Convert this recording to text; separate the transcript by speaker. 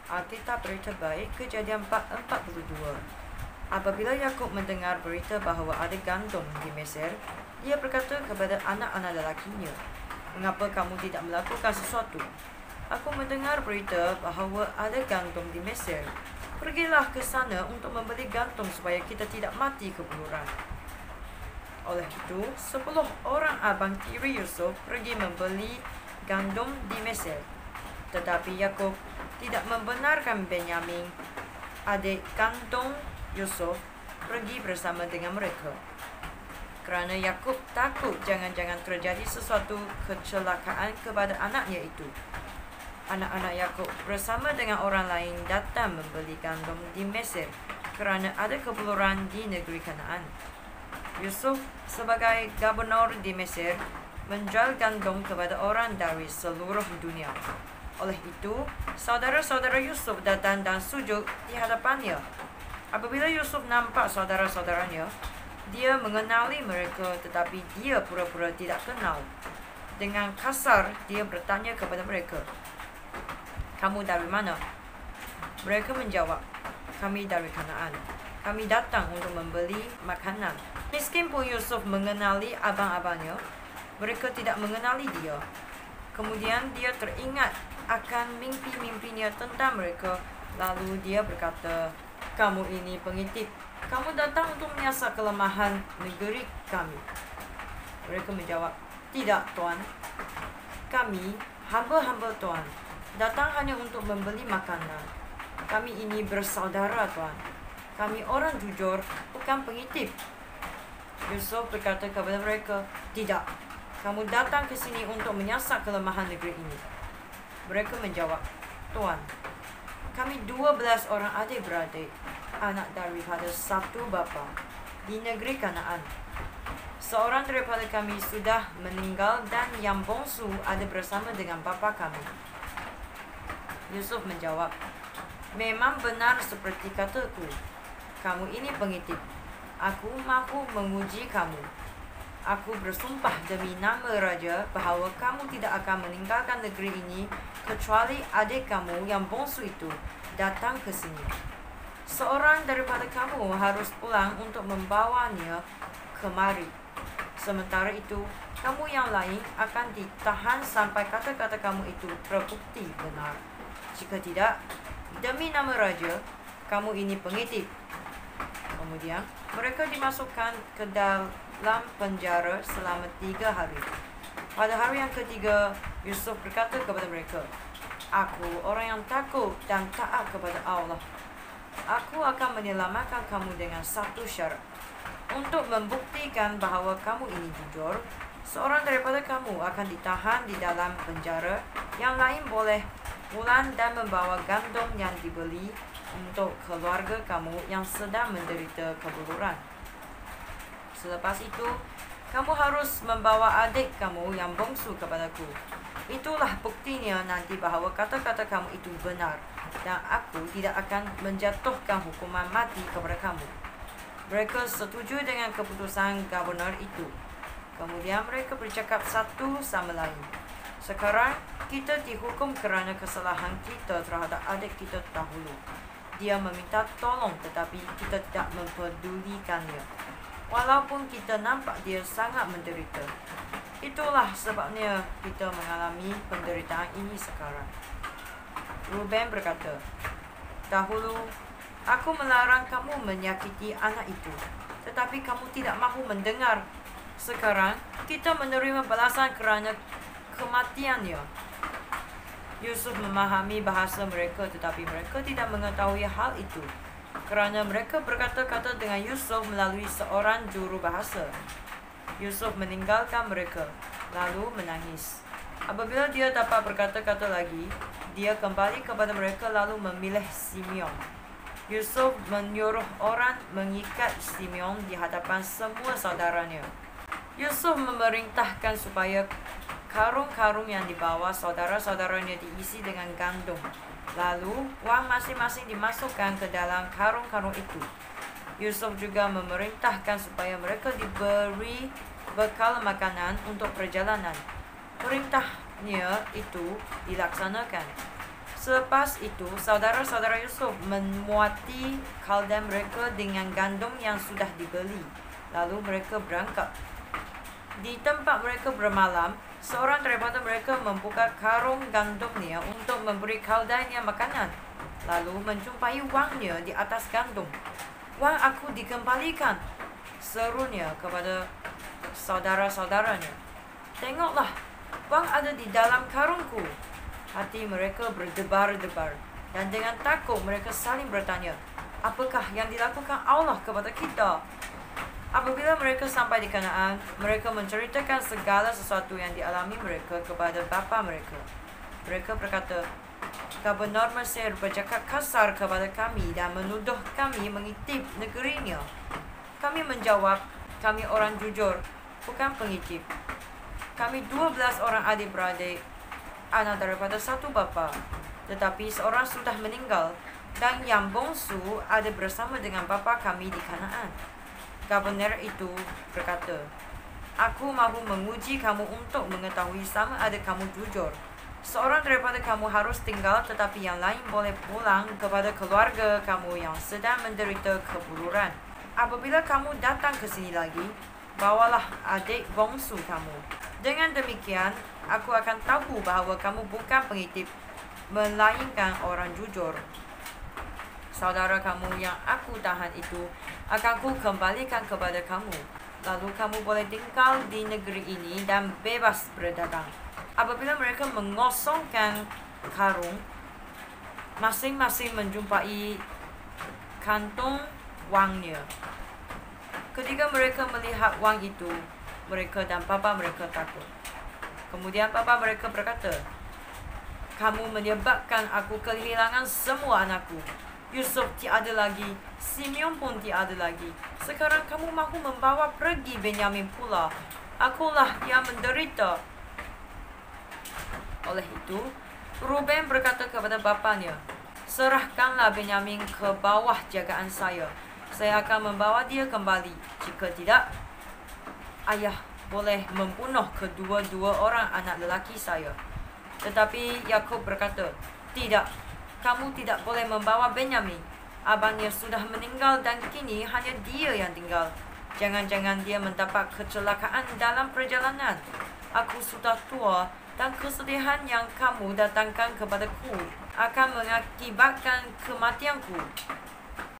Speaker 1: Alkitab Berita Baik Kejadian 42. Apabila Yakub mendengar berita bahawa ada gandum di Mesir, dia berkata kepada anak-anak lelakinya, "Mengapa kamu tidak melakukan sesuatu? Aku mendengar berita bahawa ada gandum di Mesir. Pergilah ke sana untuk membeli gandum supaya kita tidak mati kebuluran." Oleh itu, 10 orang abang tiri Yusuf pergi membeli gandum di Mesir. Tetapi Yakub tidak membenarkan Benyamin, adik kandung Yusuf, pergi bersama dengan mereka. Kerana Yakub takut jangan-jangan terjadi sesuatu kecelakaan kepada anaknya itu. Anak-anak Yakub bersama dengan orang lain datang membeli gandum di Mesir kerana ada kebuluran di negeri Kanaan. Yusuf sebagai gubernur di Mesir menjual gandum kepada orang dari seluruh dunia. Oleh itu, saudara-saudara Yusuf datang dan sujud di hadapannya. Apabila Yusuf nampak saudara-saudaranya, dia mengenali mereka tetapi dia pura-pura tidak kenal. Dengan kasar, dia bertanya kepada mereka, "Kamu dari mana?" Mereka menjawab, "Kami dari Kanaan. Kami datang untuk membeli makanan." Meskipun Yusuf mengenali abang-abangnya, mereka tidak mengenali dia. Kemudian dia teringat akan mimpi-mimpinya tentang mereka. Lalu dia berkata, "Kamu ini pengintip. Kamu datang untuk menyiasat kelemahan negeri kami." Mereka menjawab, "Tidak, Tuan. Kami, hamba-hamba Tuan, datang hanya untuk membeli makanan. Kami ini bersaudara, Tuan. Kami orang jujur, bukan pengintip." Yusuf berkata kepada mereka, "Tidak. Kamu datang ke sini untuk menyiasat kelemahan negeri ini." Mereka menjawab, "Tuan, kami 12 orang adik-beradik, anak daripada satu bapa, di negeri Kanaan. Seorang daripada kami sudah meninggal dan yang bongsu ada bersama dengan bapa kami." Yusuf menjawab, "Memang benar seperti kataku. Kamu ini pengintip. Aku mahu menguji kamu. Aku bersumpah demi nama Raja bahawa kamu tidak akan meninggalkan negeri ini kecuali adik kamu yang bongsu itu datang ke sini. Seorang daripada kamu harus pulang untuk membawanya kemari. Sementara itu, kamu yang lain akan ditahan sampai kata-kata kamu itu terbukti benar. Jika tidak, demi nama Raja, kamu ini pengintip." Kemudian, mereka dimasukkan ke dalam penjara selama 3 hari. Pada hari yang ketiga, Yusuf berkata kepada mereka, "Aku orang yang takut dan taat kepada Allah. Aku akan menyelamatkan kamu dengan satu syarat. Untuk membuktikan bahawa kamu ini jujur, seorang daripada kamu akan ditahan di dalam penjara, yang lain boleh pulang dan membawa gandum yang dibeli untuk keluarga kamu yang sedang menderita kebuluran. Selepas itu, kamu harus membawa adik kamu yang bongsu kepadaku. Itulah buktinya nanti bahawa kata-kata kamu itu benar, dan aku tidak akan menjatuhkan hukuman mati kepada kamu." Mereka setuju dengan keputusan gubernur itu. Kemudian mereka bercakap satu sama lain, "Sekarang kita dihukum kerana kesalahan kita terhadap adik kita dahulu. Dia meminta tolong tetapi kita tidak mempedulikannya, walaupun kita nampak dia sangat menderita. Itulah sebabnya kita mengalami penderitaan ini sekarang." Ruben berkata, "Dahulu, aku melarang kamu menyakiti anak itu, tetapi kamu tidak mahu mendengar. Sekarang, kita menerima balasan kerana kematiannya." Yusuf memahami bahasa mereka, tetapi mereka tidak mengetahui hal itu, kerana mereka berkata-kata dengan Yusuf melalui seorang juru bahasa. Yusuf meninggalkan mereka, lalu menangis. Apabila dia dapat berkata-kata lagi, dia kembali kepada mereka lalu memilih Simeon. Yusuf menyuruh orang mengikat Simeon di hadapan semua saudaranya. Yusuf memerintahkan supaya karung-karung yang dibawa saudara-saudaranya diisi dengan gandum. Lalu, wang masing-masing dimasukkan ke dalam karung-karung itu. Yusuf juga memerintahkan supaya mereka diberi bekal makanan untuk perjalanan. Perintahnya itu dilaksanakan. Selepas itu, saudara-saudara Yusuf memuati kaldan mereka dengan gandum yang sudah dibeli. Lalu mereka berangkat. Di tempat mereka bermalam, seorang daripada mereka membuka karung gandumnya untuk memberi kaldannya makanan. Lalu menjumpai wangnya di atas gandum. "Wang aku dikembalikan," serunya kepada saudara-saudaranya. "Tengoklah, wang ada di dalam karungku." Hati mereka berdebar-debar, dan dengan takut mereka saling bertanya, "Apakah yang dilakukan Allah kepada kita?" Apabila mereka sampai di Kanaan, mereka menceritakan segala sesuatu yang dialami mereka kepada bapa mereka. Mereka berkata, "Gubernur Mesir bercakap kasar kepada kami dan menuduh kami mengitip negerinya." Kami menjawab, "Kami orang jujur, bukan pengitip. Kami 12 orang adik-beradik, anak daripada satu bapa. Tetapi seorang sudah meninggal, dan yang bongsu ada bersama dengan bapa kami di Kanaan." Gubernur itu berkata, "Aku mahu menguji kamu untuk mengetahui sama ada kamu jujur. Seorang daripada kamu harus tinggal, tetapi yang lain boleh pulang kepada keluarga kamu yang sedang menderita kebuluran. Apabila kamu datang ke sini lagi, bawalah adik bongsu kamu. Dengan demikian, aku akan tahu bahawa kamu bukan pengitip, melainkan orang jujur. Saudara kamu yang aku tahan itu akan ku kembalikan kepada kamu. Lalu kamu boleh tinggal di negeri ini dan bebas berdagang." Apabila mereka mengosongkan karung, masing-masing menjumpai kantung wangnya. Ketika mereka melihat wang itu, mereka dan bapa mereka takut. Kemudian bapa mereka berkata, "Kamu menyebabkan aku kehilangan semua anakku. Yusuf tiada lagi, Simeon pun tiada lagi. Sekarang kamu mahu membawa pergi Benyamin pula. Akulah yang menderita." Oleh itu, Ruben berkata kepada bapanya, "Serahkanlah Benyamin ke bawah jagaan saya. Saya akan membawa dia kembali. Jika tidak, ayah boleh membunuh kedua-dua orang anak lelaki saya." Tetapi Yakub berkata, "Tidak, kamu tidak boleh membawa Benyamin. Abangnya sudah meninggal dan kini hanya dia yang tinggal. Jangan-jangan dia mendapat kecelakaan dalam perjalanan. Aku sudah tua dan kesedihan yang kamu datangkan kepadaku akan mengakibatkan kematianku."